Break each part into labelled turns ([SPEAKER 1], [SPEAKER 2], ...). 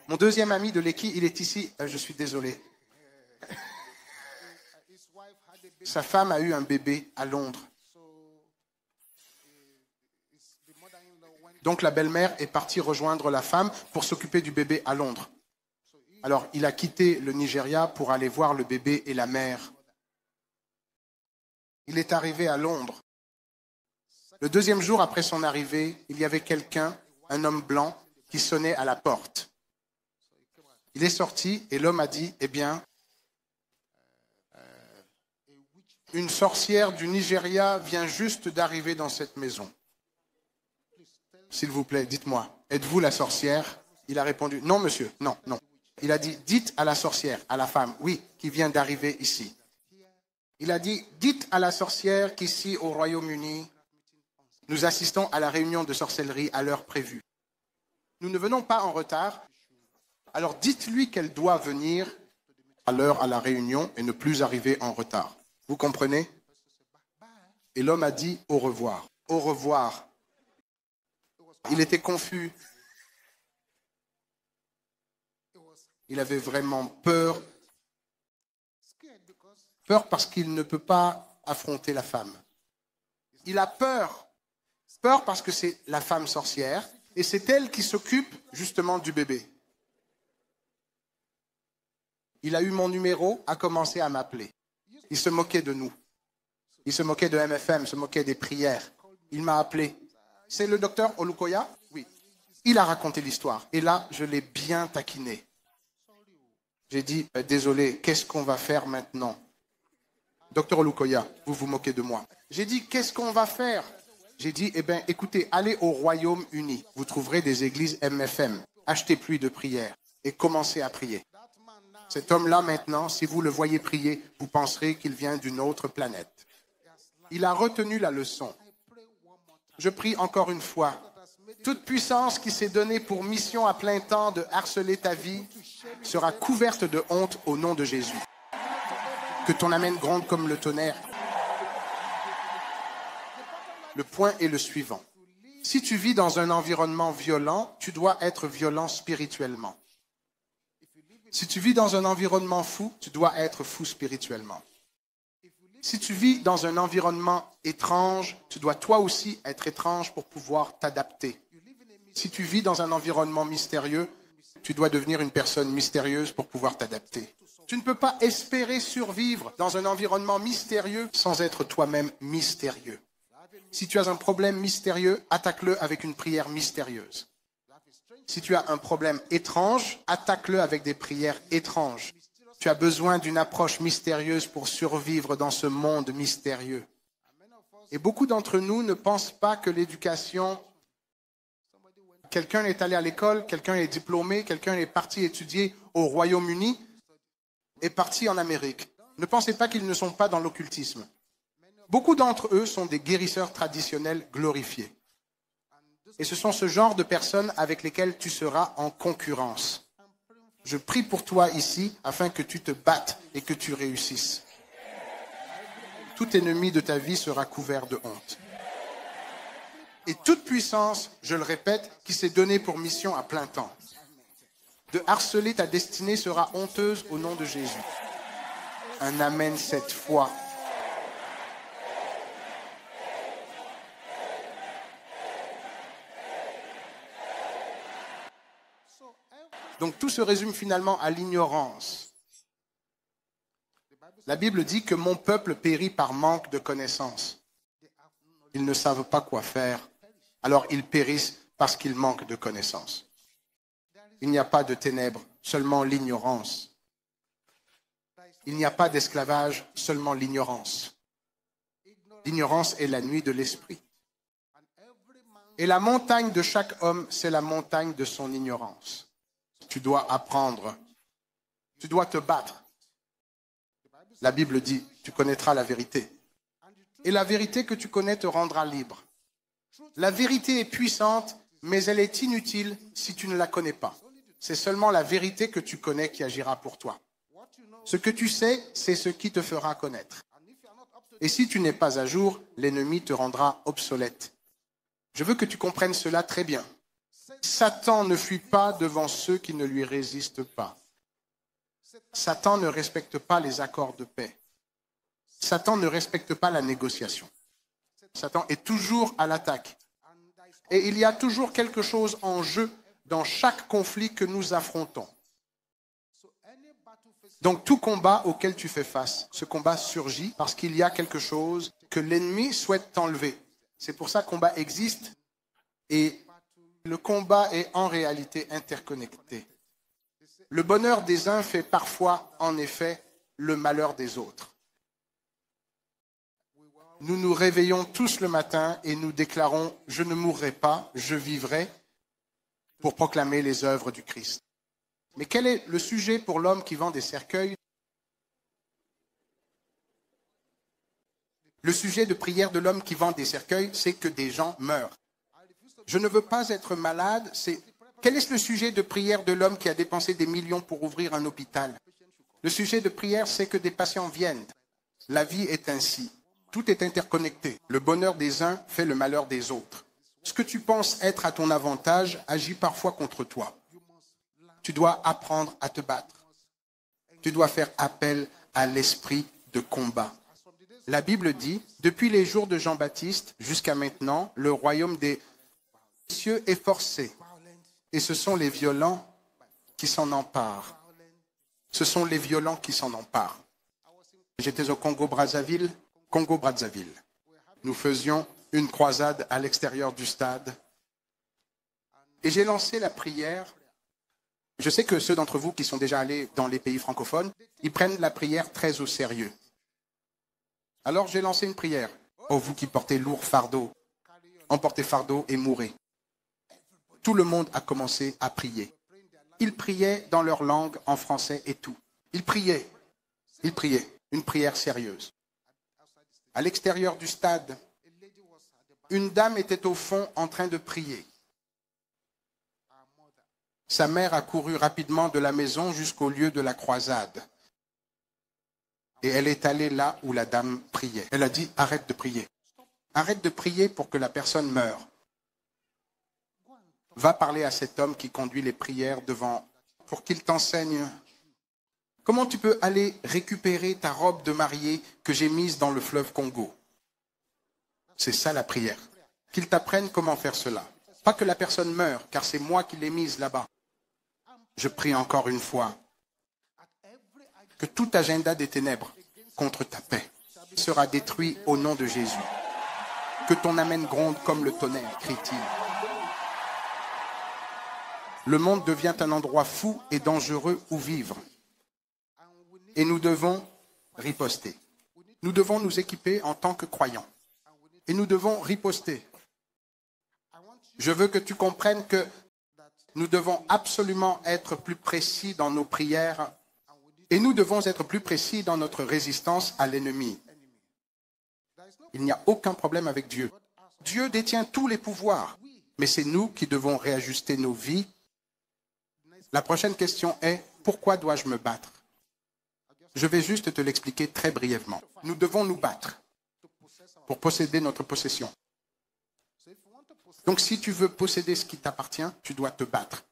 [SPEAKER 1] Mon deuxième ami de l'équipe, il est ici. Je suis désolé. Sa femme a eu un bébé à Londres. Donc la belle-mère est partie rejoindre la femme pour s'occuper du bébé à Londres. Alors il a quitté le Nigeria pour aller voir le bébé et la mère. Il est arrivé à Londres. Le deuxième jour après son arrivée, il y avait quelqu'un, un homme blanc, qui sonnait à la porte. Il est sorti et l'homme a dit, eh bien, une sorcière du Nigeria vient juste d'arriver dans cette maison. S'il vous plaît, dites-moi, êtes-vous la sorcière? Il a répondu, non monsieur, non, non. Il a dit, dites à la sorcière, à la femme, oui, qui vient d'arriver ici. Il a dit, dites à la sorcière qu'ici au Royaume-Uni, nous assistons à la réunion de sorcellerie à l'heure prévue. Nous ne venons pas en retard, alors dites-lui qu'elle doit venir à l'heure à la réunion et ne plus arriver en retard. Vous comprenez? Et l'homme a dit au revoir. Au revoir. Il était confus. Il avait vraiment peur. Peur parce qu'il ne peut pas affronter la femme. Il a peur. Peur parce que c'est la femme sorcière et c'est elle qui s'occupe justement du bébé. Il a eu mon numéro, a commencé à m'appeler. Il se moquait de nous. Il se moquait de MFM, se moquait des prières. Il m'a appelé. C'est le docteur Olukoya? Oui. Il a raconté l'histoire. Et là, je l'ai bien taquiné. J'ai dit, désolé, qu'est-ce qu'on va faire maintenant? Docteur Olukoya, vous vous moquez de moi. J'ai dit, qu'est-ce qu'on va faire? J'ai dit, eh bien, écoutez, allez au Royaume-Uni. Vous trouverez des églises MFM. Achetez plus de prières et commencez à prier. Cet homme-là, maintenant, si vous le voyez prier, vous penserez qu'il vient d'une autre planète. Il a retenu la leçon. Je prie encore une fois. Toute puissance qui s'est donnée pour mission à plein temps de harceler ta vie sera couverte de honte au nom de Jésus. Que ton amen gronde comme le tonnerre. Le point est le suivant. Si tu vis dans un environnement violent, tu dois être violent spirituellement. Si tu vis dans un environnement fou, tu dois être fou spirituellement. Si tu vis dans un environnement étrange, tu dois toi aussi être étrange pour pouvoir t'adapter. Si tu vis dans un environnement mystérieux, tu dois devenir une personne mystérieuse pour pouvoir t'adapter. Tu ne peux pas espérer survivre dans un environnement mystérieux sans être toi-même mystérieux. Si tu as un problème mystérieux, attaque-le avec une prière mystérieuse. Si tu as un problème étrange, attaque-le avec des prières étranges. Tu as besoin d'une approche mystérieuse pour survivre dans ce monde mystérieux. Et beaucoup d'entre nous ne pensent pas que l'éducation, quelqu'un est allé à l'école, quelqu'un est diplômé, quelqu'un est parti étudier au Royaume-Uni, est parti en Amérique. Ne pensez pas qu'ils ne sont pas dans l'occultisme. Beaucoup d'entre eux sont des guérisseurs traditionnels glorifiés. Et ce sont ce genre de personnes avec lesquelles tu seras en concurrence. Je prie pour toi ici afin que tu te battes et que tu réussisses. Tout ennemi de ta vie sera couvert de honte. Et toute puissance, je le répète, qui s'est donnée pour mission à plein temps, de harceler ta destinée sera honteuse au nom de Jésus. Un amen cette fois. Donc tout se résume finalement à l'ignorance. La Bible dit que mon peuple périt par manque de connaissance. Ils ne savent pas quoi faire, alors ils périssent parce qu'ils manquent de connaissance. Il n'y a pas de ténèbres, seulement l'ignorance. Il n'y a pas d'esclavage, seulement l'ignorance. L'ignorance est la nuit de l'esprit. Et la montagne de chaque homme, c'est la montagne de son ignorance. Tu dois apprendre. Tu dois te battre. La Bible dit, tu connaîtras la vérité. Et la vérité que tu connais te rendra libre. La vérité est puissante, mais elle est inutile si tu ne la connais pas. C'est seulement la vérité que tu connais qui agira pour toi. Ce que tu sais, c'est ce qui te fera connaître. Et si tu n'es pas à jour, l'ennemi te rendra obsolète. Je veux que tu comprennes cela très bien. Satan ne fuit pas devant ceux qui ne lui résistent pas. Satan ne respecte pas les accords de paix. Satan ne respecte pas la négociation. Satan est toujours à l'attaque. Et il y a toujours quelque chose en jeu dans chaque conflit que nous affrontons. Donc tout combat auquel tu fais face, ce combat surgit parce qu'il y a quelque chose que l'ennemi souhaite t'enlever. C'est pour ça que le combat existe et le combat est en réalité interconnecté. Le bonheur des uns fait parfois, en effet, le malheur des autres. Nous nous réveillons tous le matin et nous déclarons « Je ne mourrai pas, je vivrai » pour proclamer les œuvres du Christ. Mais quel est le sujet pour l'homme qui vend des cercueils? Le sujet de prière de l'homme qui vend des cercueils, c'est que des gens meurent. Je ne veux pas être malade. Quel est le sujet de prière de l'homme qui a dépensé des millions pour ouvrir un hôpital? Le sujet de prière, c'est que des patients viennent. La vie est ainsi. Tout est interconnecté. Le bonheur des uns fait le malheur des autres. Ce que tu penses être à ton avantage agit parfois contre toi. Tu dois apprendre à te battre. Tu dois faire appel à l'esprit de combat. La Bible dit, depuis les jours de Jean-Baptiste jusqu'à maintenant, le royaume des cieux est forcé. Et ce sont les violents qui s'en emparent. Ce sont les violents qui s'en emparent. J'étais au Congo-Brazzaville. Nous faisions une croisade à l'extérieur du stade. Et j'ai lancé la prière. Je sais que ceux d'entre vous qui sont déjà allés dans les pays francophones, ils prennent la prière très au sérieux. Alors j'ai lancé une prière. Oh, vous qui portez lourd fardeau, emportez fardeau et mourrez. Tout le monde a commencé à prier. Ils priaient dans leur langue, en français et tout. Ils priaient, une prière sérieuse. À l'extérieur du stade, une dame était au fond en train de prier. Sa mère a couru rapidement de la maison jusqu'au lieu de la croisade. Et elle est allée là où la dame priait. Elle a dit, arrête de prier. Arrête de prier pour que la personne meure. Va parler à cet homme qui conduit les prières devant, pour qu'il t'enseigne. Comment tu peux aller récupérer ta robe de mariée que j'ai mise dans le fleuve Congo? C'est ça la prière. Qu'il t'apprenne comment faire cela. Pas que la personne meure, car c'est moi qui l'ai mise là-bas. Je prie encore une fois que tout agenda des ténèbres contre ta paix sera détruit au nom de Jésus. Que ton amen gronde comme le tonnerre, crie-t-il. Le monde devient un endroit fou et dangereux où vivre. Et nous devons riposter. Nous devons nous équiper en tant que croyants. Et nous devons riposter. Je veux que tu comprennes que nous devons absolument être plus précis dans nos prières et nous devons être plus précis dans notre résistance à l'ennemi. Il n'y a aucun problème avec Dieu. Dieu détient tous les pouvoirs, mais c'est nous qui devons réajuster nos vies. La prochaine question est, pourquoi dois-je me battre? Je vais juste te l'expliquer très brièvement. Nous devons nous battre pour posséder notre possession. Donc si tu veux posséder ce qui t'appartient, tu dois te battre.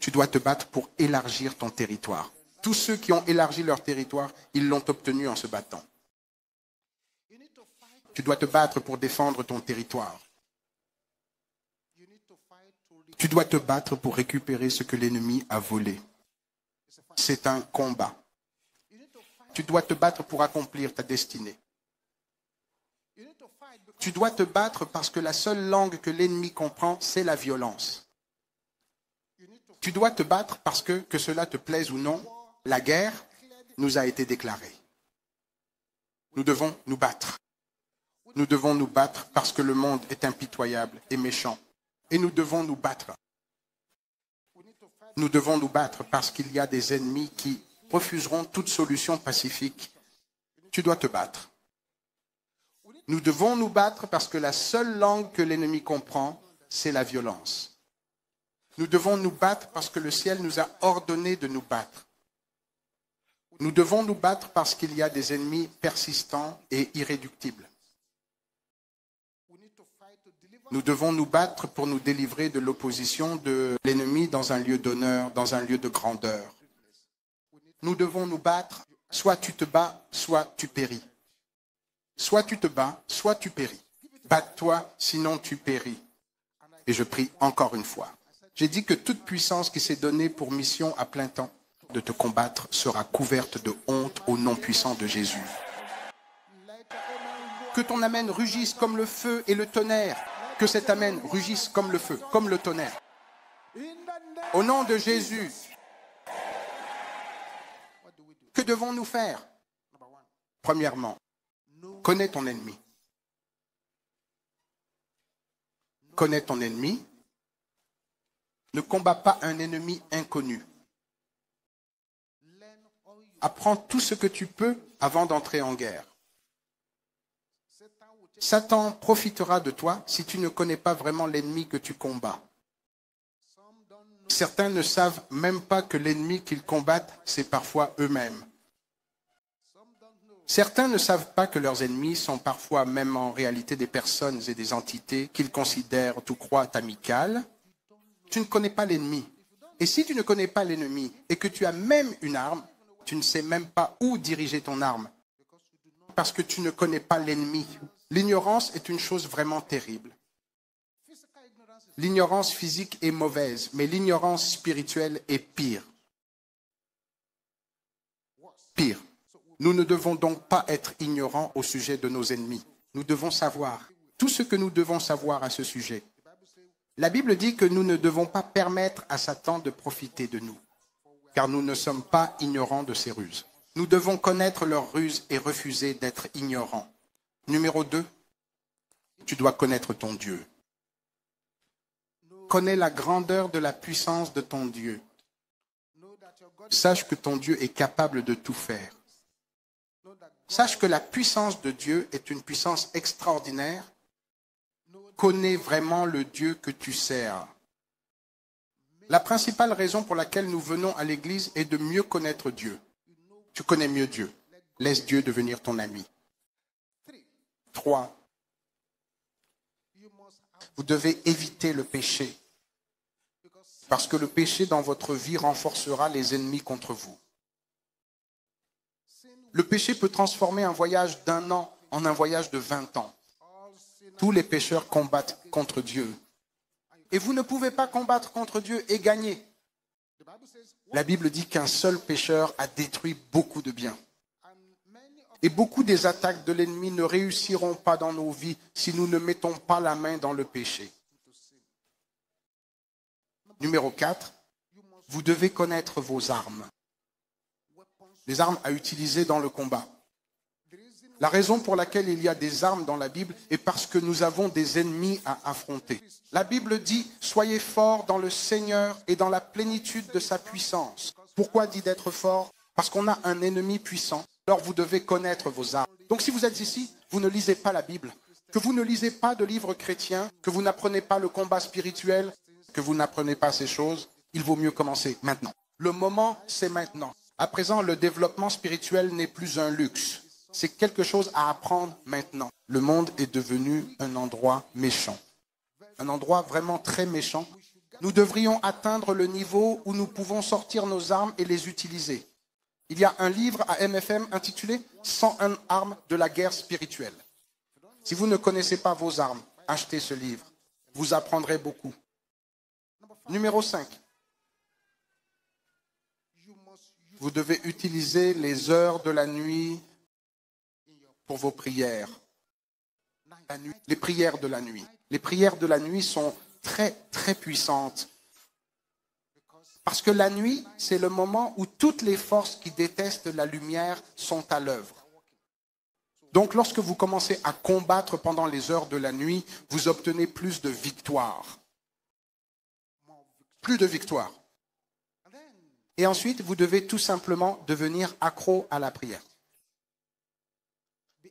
[SPEAKER 1] Tu dois te battre pour élargir ton territoire. Tous ceux qui ont élargi leur territoire, ils l'ont obtenu en se battant. Tu dois te battre pour défendre ton territoire. Tu dois te battre pour récupérer ce que l'ennemi a volé. C'est un combat. Tu dois te battre pour accomplir ta destinée. Tu dois te battre parce que la seule langue que l'ennemi comprend, c'est la violence. Tu dois te battre parce que cela te plaise ou non, la guerre nous a été déclarée. Nous devons nous battre. Nous devons nous battre parce que le monde est impitoyable et méchant. Et nous devons nous battre. Nous devons nous battre parce qu'il y a des ennemis qui refuseront toute solution pacifique. Tu dois te battre. Nous devons nous battre parce que la seule langue que l'ennemi comprend, c'est la violence. Nous devons nous battre parce que le ciel nous a ordonné de nous battre. Nous devons nous battre parce qu'il y a des ennemis persistants et irréductibles. Nous devons nous battre pour nous délivrer de l'opposition de l'ennemi dans un lieu d'honneur, dans un lieu de grandeur. Nous devons nous battre, soit tu te bats, soit tu péris. Soit tu te bats, soit tu péris. Bats-toi, sinon tu péris. Et je prie encore une fois. J'ai dit que toute puissance qui s'est donnée pour mission à plein temps de te combattre sera couverte de honte au nom puissant de Jésus. Que ton amen rugisse comme le feu et le tonnerre. Que cet amen rugisse comme le feu, comme le tonnerre. Au nom de Jésus, que devons-nous faire? Premièrement, connais ton ennemi. Connais ton ennemi. Ne combats pas un ennemi inconnu. Apprends tout ce que tu peux avant d'entrer en guerre. Satan profitera de toi si tu ne connais pas vraiment l'ennemi que tu combats. Certains ne savent même pas que l'ennemi qu'ils combattent, c'est parfois eux-mêmes. Certains ne savent pas que leurs ennemis sont parfois même en réalité des personnes et des entités qu'ils considèrent ou croient amicales. Tu ne connais pas l'ennemi. Et si tu ne connais pas l'ennemi et que tu as même une arme, tu ne sais même pas où diriger ton arme parce que tu ne connais pas l'ennemi. L'ignorance est une chose vraiment terrible. L'ignorance physique est mauvaise, mais l'ignorance spirituelle est pire. Pire. Nous ne devons donc pas être ignorants au sujet de nos ennemis. Nous devons savoir tout ce que nous devons savoir à ce sujet. La Bible dit que nous ne devons pas permettre à Satan de profiter de nous, car nous ne sommes pas ignorants de ses ruses. Nous devons connaître leurs ruses et refuser d'être ignorants. Numéro 2, tu dois connaître ton Dieu. Connais la grandeur de la puissance de ton Dieu. Sache que ton Dieu est capable de tout faire. Sache que la puissance de Dieu est une puissance extraordinaire. Connais vraiment le Dieu que tu sers. La principale raison pour laquelle nous venons à l'église est de mieux connaître Dieu. Tu connais mieux Dieu. Laisse Dieu devenir ton ami. 3. Vous devez éviter le péché. Parce que le péché dans votre vie renforcera les ennemis contre vous. Le péché peut transformer un voyage d'1 an en un voyage de 20 ans. Tous les pécheurs combattent contre Dieu. Et vous ne pouvez pas combattre contre Dieu et gagner. La Bible dit qu'un seul pécheur a détruit beaucoup de biens. Et beaucoup des attaques de l'ennemi ne réussiront pas dans nos vies si nous ne mettons pas la main dans le péché. Numéro 4, vous devez connaître vos armes. Les armes à utiliser dans le combat. La raison pour laquelle il y a des armes dans la Bible est parce que nous avons des ennemis à affronter. La Bible dit « Soyez forts dans le Seigneur et dans la plénitude de sa puissance ». Pourquoi dit d'être fort? Parce qu'on a un ennemi puissant. Alors vous devez connaître vos armes. Donc si vous êtes ici, vous ne lisez pas la Bible, que vous ne lisez pas de livres chrétiens, que vous n'apprenez pas le combat spirituel, que vous n'apprenez pas ces choses, il vaut mieux commencer maintenant. Le moment, c'est maintenant. À présent, le développement spirituel n'est plus un luxe. C'est quelque chose à apprendre maintenant. Le monde est devenu un endroit méchant. Un endroit vraiment très méchant. Nous devrions atteindre le niveau où nous pouvons sortir nos armes et les utiliser. Il y a un livre à MFM intitulé « 101 armes de la guerre spirituelle ». Si vous ne connaissez pas vos armes, achetez ce livre. Vous apprendrez beaucoup. Numéro 5. Vous devez utiliser les heures de la nuit pour vos prières. Les prières de la nuit. Les prières de la nuit sont très, très puissantes. Parce que la nuit, c'est le moment où toutes les forces qui détestent la lumière sont à l'œuvre. Donc, lorsque vous commencez à combattre pendant les heures de la nuit, vous obtenez plus de victoires. Plus de victoires. Et ensuite, vous devez tout simplement devenir accro à la prière.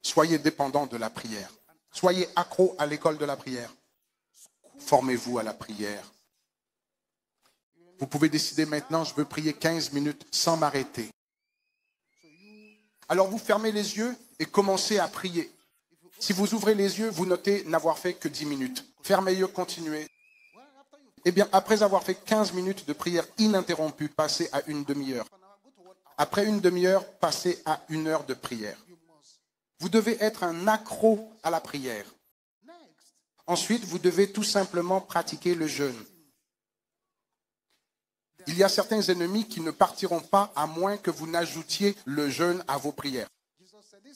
[SPEAKER 1] Soyez dépendant de la prière. Soyez accro à l'école de la prière. Formez-vous à la prière. Vous pouvez décider maintenant, je veux prier 15 minutes sans m'arrêter. Alors vous fermez les yeux et commencez à prier. Si vous ouvrez les yeux, vous notez n'avoir fait que 10 minutes. Fermez les yeux, continuez. Eh bien, après avoir fait 15 minutes de prière ininterrompue, passez à une demi-heure. Après une demi-heure, passez à 1 heure de prière. Vous devez être un accro à la prière. Ensuite, vous devez tout simplement pratiquer le jeûne. Il y a certains ennemis qui ne partiront pas à moins que vous n'ajoutiez le jeûne à vos prières.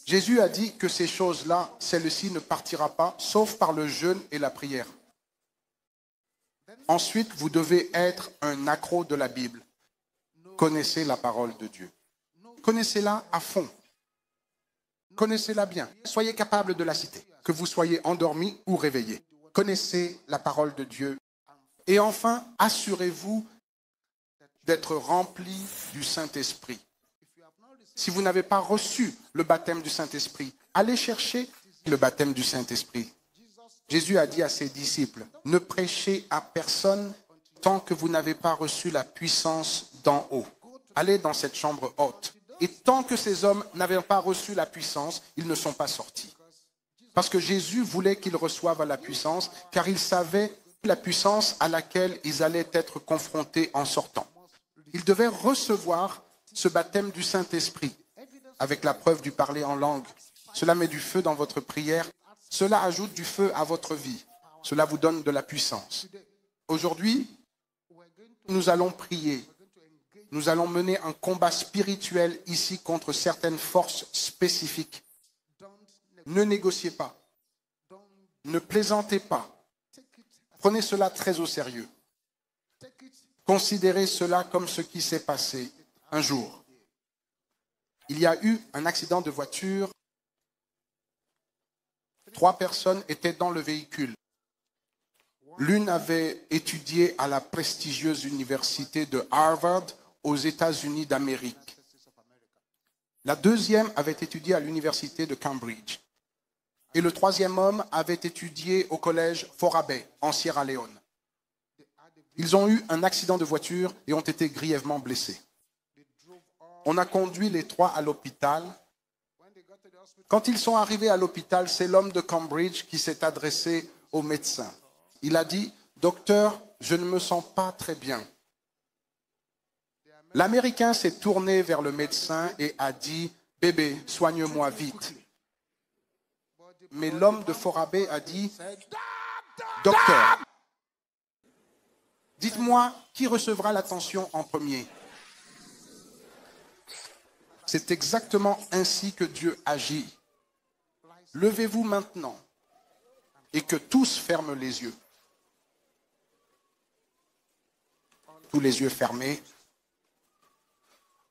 [SPEAKER 1] Jésus a dit que ces choses-là, celle-ci ne partira pas, sauf par le jeûne et la prière. Ensuite, vous devez être un accro de la Bible. Connaissez la parole de Dieu. Connaissez-la à fond. Connaissez-la bien. Soyez capable de la citer. Que vous soyez endormi ou réveillé. Connaissez la parole de Dieu. Et enfin, assurez-vous d'être rempli du Saint-Esprit. Si vous n'avez pas reçu le baptême du Saint-Esprit, allez chercher le baptême du Saint-Esprit. Jésus a dit à ses disciples, ne prêchez à personne tant que vous n'avez pas reçu la puissance d'en haut. Allez dans cette chambre haute. Et tant que ces hommes n'avaient pas reçu la puissance, ils ne sont pas sortis. Parce que Jésus voulait qu'ils reçoivent la puissance, car il savait la puissance à laquelle ils allaient être confrontés en sortant. Ils devaient recevoir ce baptême du Saint-Esprit, avec la preuve du parler en langue. Cela met du feu dans votre prière. Cela ajoute du feu à votre vie. Cela vous donne de la puissance. Aujourd'hui, nous allons prier. Nous allons mener un combat spirituel ici contre certaines forces spécifiques. Ne négociez pas. Ne plaisantez pas. Prenez cela très au sérieux. Considérez cela comme ce qui s'est passé un jour. Il y a eu un accident de voiture. 3 personnes étaient dans le véhicule. L'une avait étudié à la prestigieuse université de Harvard aux États-Unis d'Amérique. La deuxième avait étudié à l'université de Cambridge. Et le troisième homme avait étudié au collège Forabe en Sierra Leone. Ils ont eu un accident de voiture et ont été grièvement blessés. On a conduit les 3 à l'hôpital. Quand ils sont arrivés à l'hôpital, c'est l'homme de Cambridge qui s'est adressé au médecin. Il a dit, « Docteur, je ne me sens pas très bien. » L'Américain s'est tourné vers le médecin et a dit, « Bébé, soigne-moi vite. » Mais l'homme de Forabe a dit, « Docteur, dites-moi qui recevra l'attention en premier. » C'est exactement ainsi que Dieu agit. Levez-vous maintenant et que tous ferment les yeux. Tous les yeux fermés.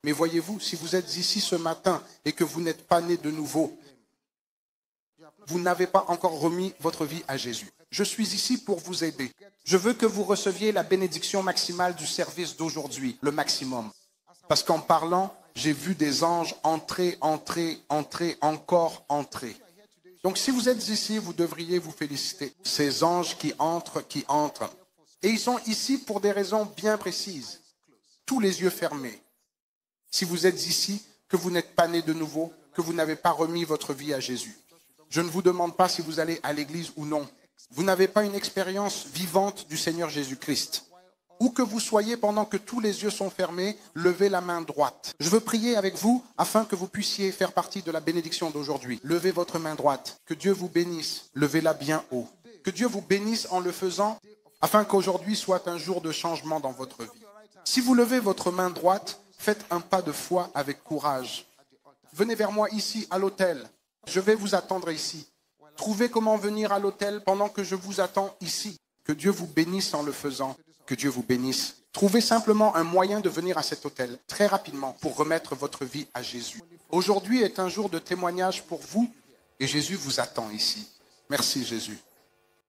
[SPEAKER 1] Mais voyez-vous, si vous êtes ici ce matin et que vous n'êtes pas né de nouveau, vous n'avez pas encore remis votre vie à Jésus. Je suis ici pour vous aider. Je veux que vous receviez la bénédiction maximale du service d'aujourd'hui, le maximum. Parce qu'en parlant, j'ai vu des anges entrer, encore entrer. Donc si vous êtes ici, vous devriez vous féliciter. Ces anges qui entrent. Et ils sont ici pour des raisons bien précises. Tous les yeux fermés. Si vous êtes ici, que vous n'êtes pas né de nouveau, que vous n'avez pas remis votre vie à Jésus. Je ne vous demande pas si vous allez à l'église ou non. Vous n'avez pas une expérience vivante du Seigneur Jésus-Christ. Où que vous soyez, pendant que tous les yeux sont fermés, levez la main droite. Je veux prier avec vous afin que vous puissiez faire partie de la bénédiction d'aujourd'hui. Levez votre main droite. Que Dieu vous bénisse. Levez-la bien haut. Que Dieu vous bénisse en le faisant afin qu'aujourd'hui soit un jour de changement dans votre vie. Si vous levez votre main droite, faites un pas de foi avec courage. Venez vers moi ici à l'autel. Je vais vous attendre ici. Trouvez comment venir à l'autel pendant que je vous attends ici. Que Dieu vous bénisse en le faisant. Que Dieu vous bénisse. Trouvez simplement un moyen de venir à cet autel très rapidement pour remettre votre vie à Jésus. Aujourd'hui est un jour de témoignage pour vous et Jésus vous attend ici. Merci Jésus.